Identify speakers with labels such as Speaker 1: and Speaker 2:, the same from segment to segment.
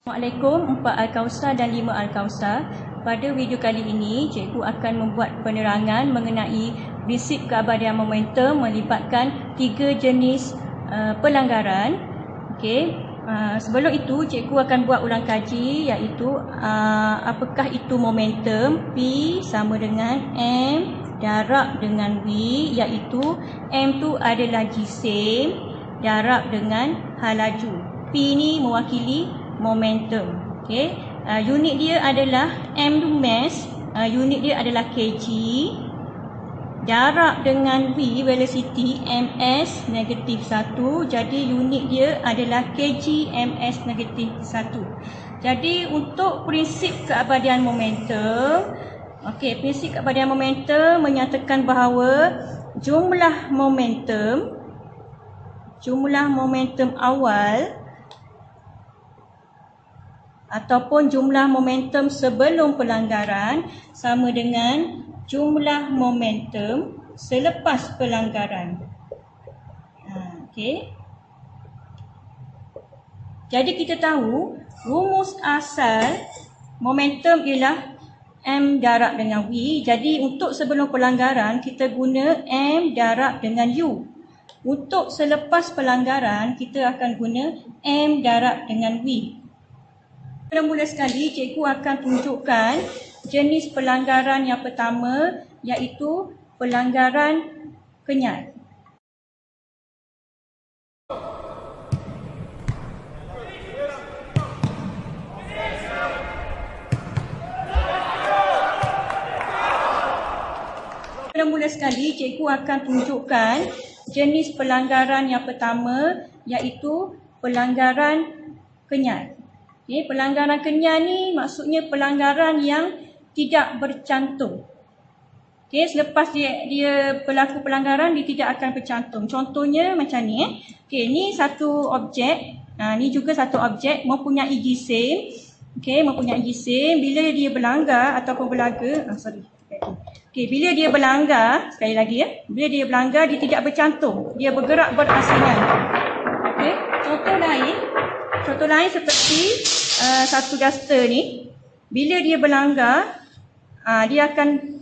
Speaker 1: Assalamualaikum, 4 Al-Kausar dan 5 Al-Kausar. Pada video kali ini, cikgu akan membuat penerangan mengenai prinsip keabadian momentum melibatkan 3 jenis pelanggaran. Sebelum itu, cikgu akan buat ulang kaji iaitu apakah itu momentum. P sama dengan M darab dengan V, iaitu M tu adalah jisim darab dengan hal laju. P ni mewakili momentum. Unit dia adalah M tu mass, unit dia adalah kg, darab dengan V velocity ms negatif 1, jadi unit dia adalah kg ms negatif 1. Jadi untuk prinsip keabadian momentum, prinsip keabadian momentum menyatakan bahawa jumlah momentum awal ataupun jumlah momentum sebelum pelanggaran sama dengan jumlah momentum selepas pelanggaran. Jadi kita tahu rumus asal momentum ialah M darab dengan V. Jadi untuk sebelum pelanggaran kita guna M darab dengan U. Untuk selepas pelanggaran kita akan guna M darab dengan V. Mula-mula sekali, cikgu akan tunjukkan jenis pelanggaran yang pertama iaitu pelanggaran kenyal. Mula-mula sekali, cikgu akan tunjukkan jenis pelanggaran yang pertama iaitu pelanggaran kenyal. Pelanggaran kenyal ni maksudnya pelanggaran yang tidak bercantum. Selepas dia berlaku pelanggaran, dia tidak akan bercantum. Contohnya macam ni. Ni satu objek, ni juga satu objek mempunyai jisim. Mempunyai jisim. Bila dia berlanggar ataupun berlaga, bila dia berlanggar, sekali lagi bila dia berlanggar, dia tidak bercantum. Dia bergerak berasingan. Contoh lain seperti satu duster ni, bila dia berlanggar, dia akan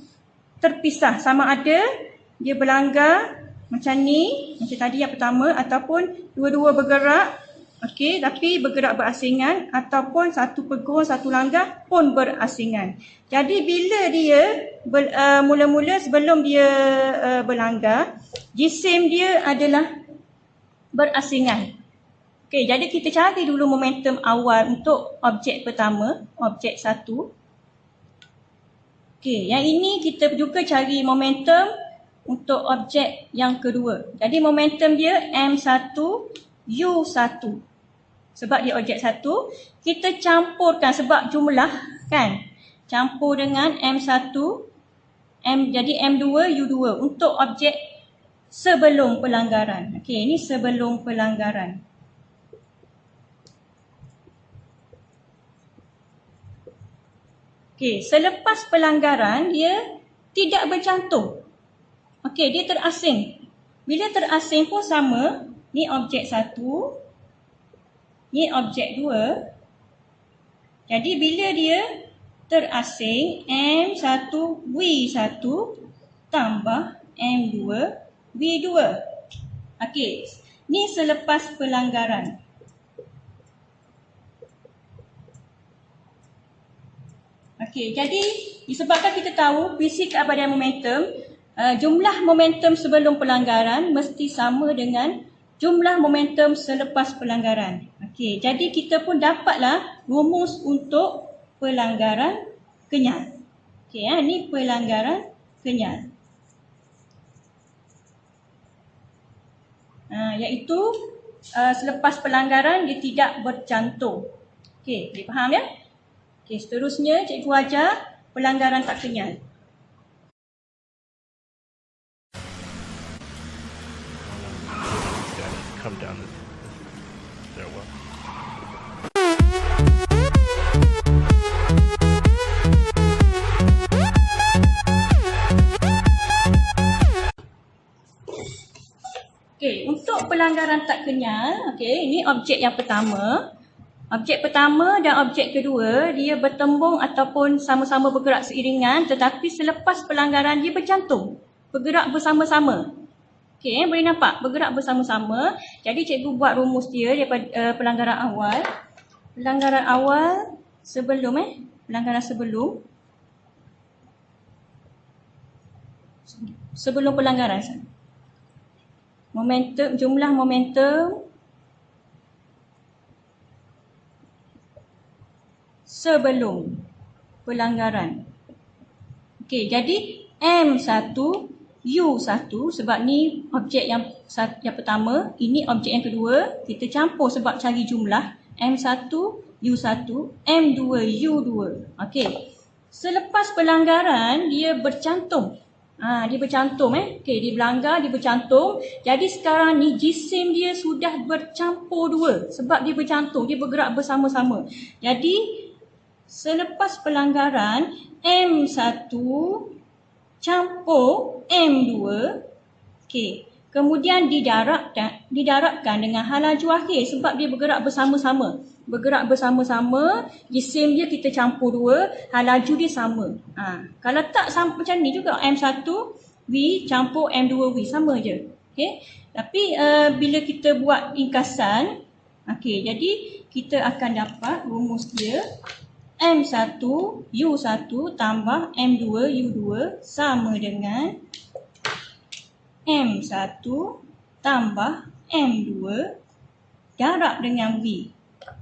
Speaker 1: terpisah, sama ada dia berlanggar macam ni, macam tadi yang pertama, ataupun dua-dua bergerak, tapi bergerak berasingan, ataupun satu pegur, satu langgar pun berasingan. Jadi bila dia mula-mula sebelum dia berlanggar, jisim dia adalah berasingan. Jadi kita cari dulu momentum awal untuk objek pertama, objek 1. Yang ini kita juga cari momentum untuk objek yang kedua. Jadi momentum dia M1 U1. Sebab dia objek 1, kita campurkan sebab jumlah kan. Campur dengan M1 jadi M2 U2 untuk objek sebelum pelanggaran. Ini sebelum pelanggaran. Selepas pelanggaran dia tidak bercantum. Dia terasing. Bila terasing pun sama, ni objek 1, ni objek 2. Jadi bila dia terasing, M1 V1 tambah M2 V2. Ni selepas pelanggaran. Jadi disebabkan kita tahu prinsip keabadian momentum, jumlah momentum sebelum pelanggaran mesti sama dengan jumlah momentum selepas pelanggaran. Jadi kita pun dapatlah rumus untuk pelanggaran kenyal. Ni pelanggaran kenyal. Iaitu selepas pelanggaran dia tidak bercantum. Boleh faham ya? Seterusnya cikgu ajar pelanggaran tak kenyal.
Speaker 2: Come down the stairwell.
Speaker 1: Untuk pelanggaran tak kenyal, ini objek yang pertama. Objek pertama dan objek kedua, dia bertembung ataupun sama-sama bergerak seiringan, tetapi selepas pelanggaran dia bercantum. Bergerak bersama-sama. Okey, boleh nampak? Bergerak bersama-sama. Jadi cikgu buat rumus dia daripada pelanggaran awal. Pelanggaran awal sebelum pelanggaran sebelum pelanggaran. Momentum, jumlah momentum sebelum pelanggaran. Okey, jadi M1 U1 sebab ni objek yang pertama, ini objek yang kedua, kita campur sebab cari jumlah M1 U1, M2 U2. Okey. Selepas pelanggaran dia bercantum. Dia bercantum Okey, dia berlanggar, dia bercantum. Jadi sekarang ni jisim dia sudah bercampur dua sebab dia bercantum, dia bergerak bersama-sama. Jadi selepas pelanggaran M1 campur M2, okey, kemudian didarabkan dengan halaju akhir sebab dia bergerak bersama-sama. Bergerak bersama-sama, jisim dia kita campur dua, halaju dia sama. Kalau tak sama macam ni juga, M1 V campur M2 V, sama je. Okey. Tapi bila kita buat ringkasan, okey, jadi kita akan dapat rumus dia M1 U1 tambah M2 U2 sama dengan M1 tambah M2 darab dengan V.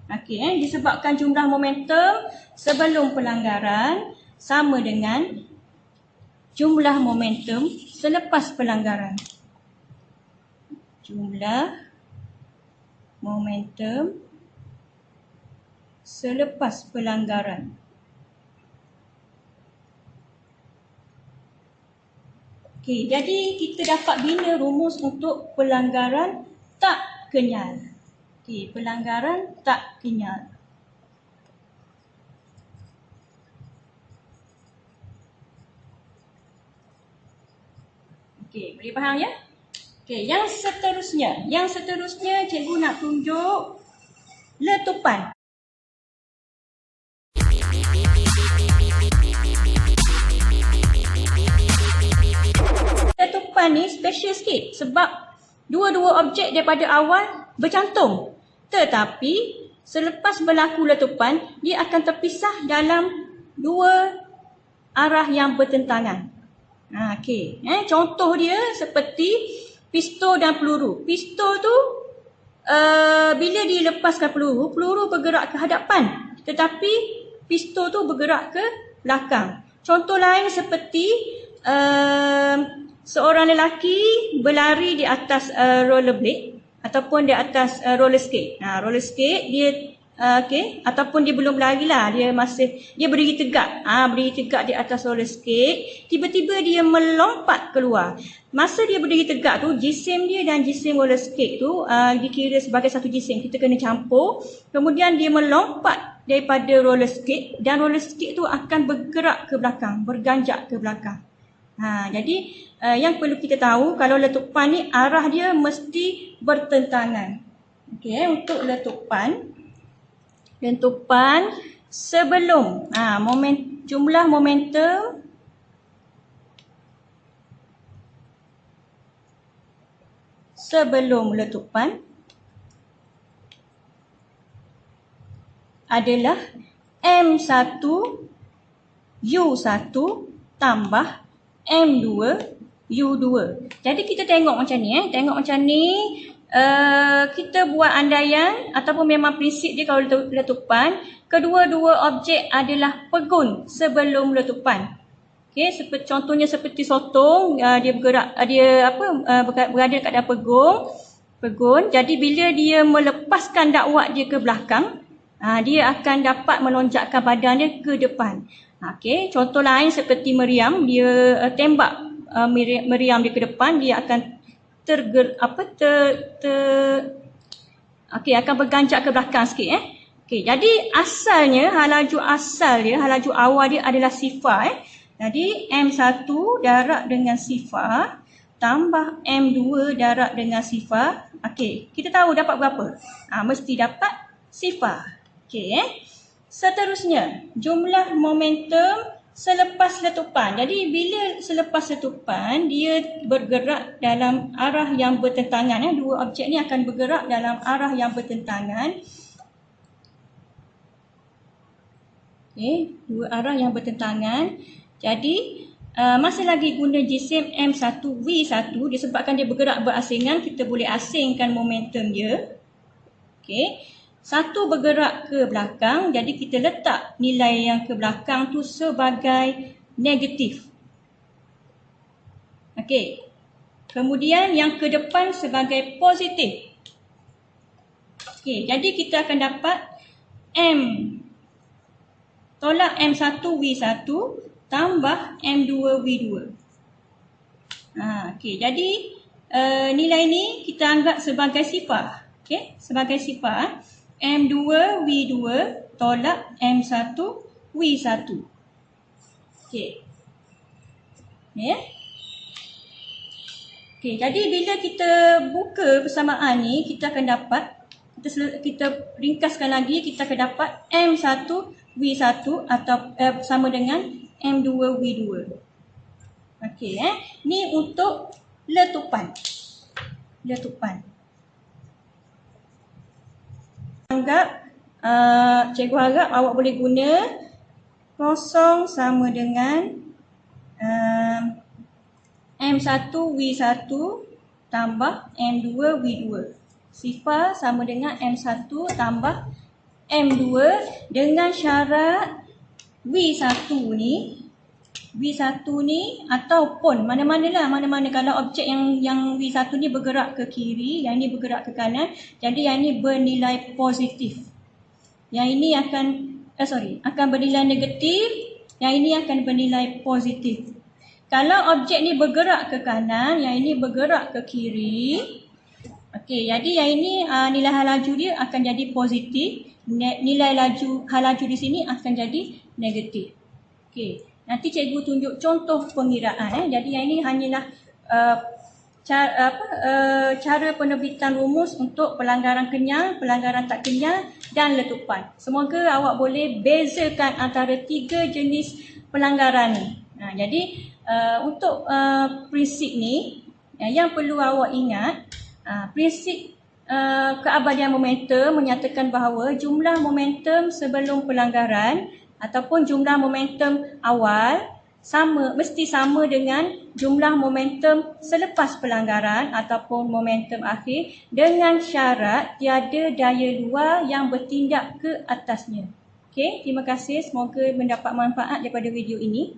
Speaker 1: Okey, disebabkan jumlah momentum sebelum pelanggaran sama dengan jumlah momentum selepas pelanggaran. Jumlah momentum selepas pelanggaran. Okey, jadi kita dapat bina rumus untuk pelanggaran tak kenyal. Okey, pelanggaran tak kenyal. Okey, boleh faham ya? Okey, yang seterusnya cikgu nak tunjuk letupan. Letupan ni special sikit sebab dua-dua objek daripada awal bercantum. Tetapi selepas berlaku letupan, dia akan terpisah dalam dua arah yang bertentangan. Okey, contoh dia seperti pistol dan peluru. Pistol tu bila dilepaskan peluru bergerak ke hadapan, tetapi pistol tu bergerak ke belakang. Contoh lain seperti seorang lelaki berlari di atas rollerblade ataupun di atas roller skate. Roller skate dia ataupun dia belum berlari lah, dia berdiri tegak. Berdiri tegak di atas roller skate, tiba-tiba dia melompat keluar. Masa dia berdiri tegak tu, jisim dia dan jisim roller skate tu dikira sebagai satu jisim. Kita kena campur. Kemudian dia melompat daripada roller skate dan roller skate tu akan bergerak ke belakang, berganjak ke belakang. Jadi yang perlu kita tahu, kalau letupan ni arah dia mesti bertentangan. Okey, untuk letupan sebelum jumlah momentum sebelum letupan adalah M1 U1 tambah M2 U2. Jadi kita tengok macam ni kita buat andaian ataupun memang prinsip dia kalau letupan, kedua-dua objek adalah pegun sebelum letupan. Okey, contohnya seperti sotong, dia bergerak, berada dekat dalam pegun. Jadi bila dia melepaskan dakwat dia ke belakang, dia akan dapat melonjakkan badan dia ke depan. Okey, contoh lain seperti meriam, dia tembak meriam dia ke depan, dia akan akan berganjak ke belakang sikit. Okey, jadi asalnya halaju awal dia adalah sifar. Jadi M1 darab dengan sifar tambah M2 darab dengan sifar. Okey, kita tahu dapat berapa? Mesti dapat sifar. Okey, seterusnya, jumlah momentum selepas letupan. Jadi bila selepas letupan, dia bergerak dalam arah yang bertentangan. Dua objek ni akan bergerak dalam arah yang bertentangan. Okey, dua arah yang bertentangan. Jadi masih lagi guna jisim M1V1, disebabkan dia bergerak berasingan, kita boleh asingkan momentum dia. Okey. Satu bergerak ke belakang, jadi kita letak nilai yang ke belakang tu sebagai negatif. Okey. Kemudian yang ke depan sebagai positif. Okey, jadi kita akan dapat M tolak M1V1 tambah M2V2. Okey, jadi nilai ni kita anggap sebagai sifar. Okey, sebagai sifar. M2V2 tolak M1V1. Okey. Ya. Okey, jadi bila kita buka persamaan ni, kita akan dapat, kita ringkaskan lagi, kita akan dapat M1V1 atau sama dengan M2V2. Okey, ni untuk letupan. Anggap, cikgu harap awak boleh guna kosong sama dengan M1V1 tambah M2V2. Sifar sama dengan M1 tambah M2 dengan syarat V1 ni ataupun mana-mana kalau objek yang V1 ni bergerak ke kiri, yang ini bergerak ke kanan, jadi yang ini bernilai positif. Yang ini akan bernilai negatif, yang ini akan bernilai positif. Kalau objek ni bergerak ke kanan, yang ini bergerak ke kiri. Okey, jadi yang ini nilai hal laju dia akan jadi positif, nilai hal laju di sini akan jadi negatif. Okey. Nanti cikgu tunjuk contoh pengiraan. Jadi yang ini hanyalah cara penerbitan rumus untuk pelanggaran kenyal, pelanggaran tak kenyal dan letupan. Semoga awak boleh bezakan antara tiga jenis pelanggaran ni. Jadi untuk prinsip ni, yang perlu awak ingat, prinsip keabadian momentum menyatakan bahawa jumlah momentum sebelum pelanggaran ataupun jumlah momentum awal mesti sama dengan jumlah momentum selepas pelanggaran ataupun momentum akhir, dengan syarat tiada daya luar yang bertindak ke atasnya. Okey, terima kasih. Semoga mendapat manfaat daripada video ini.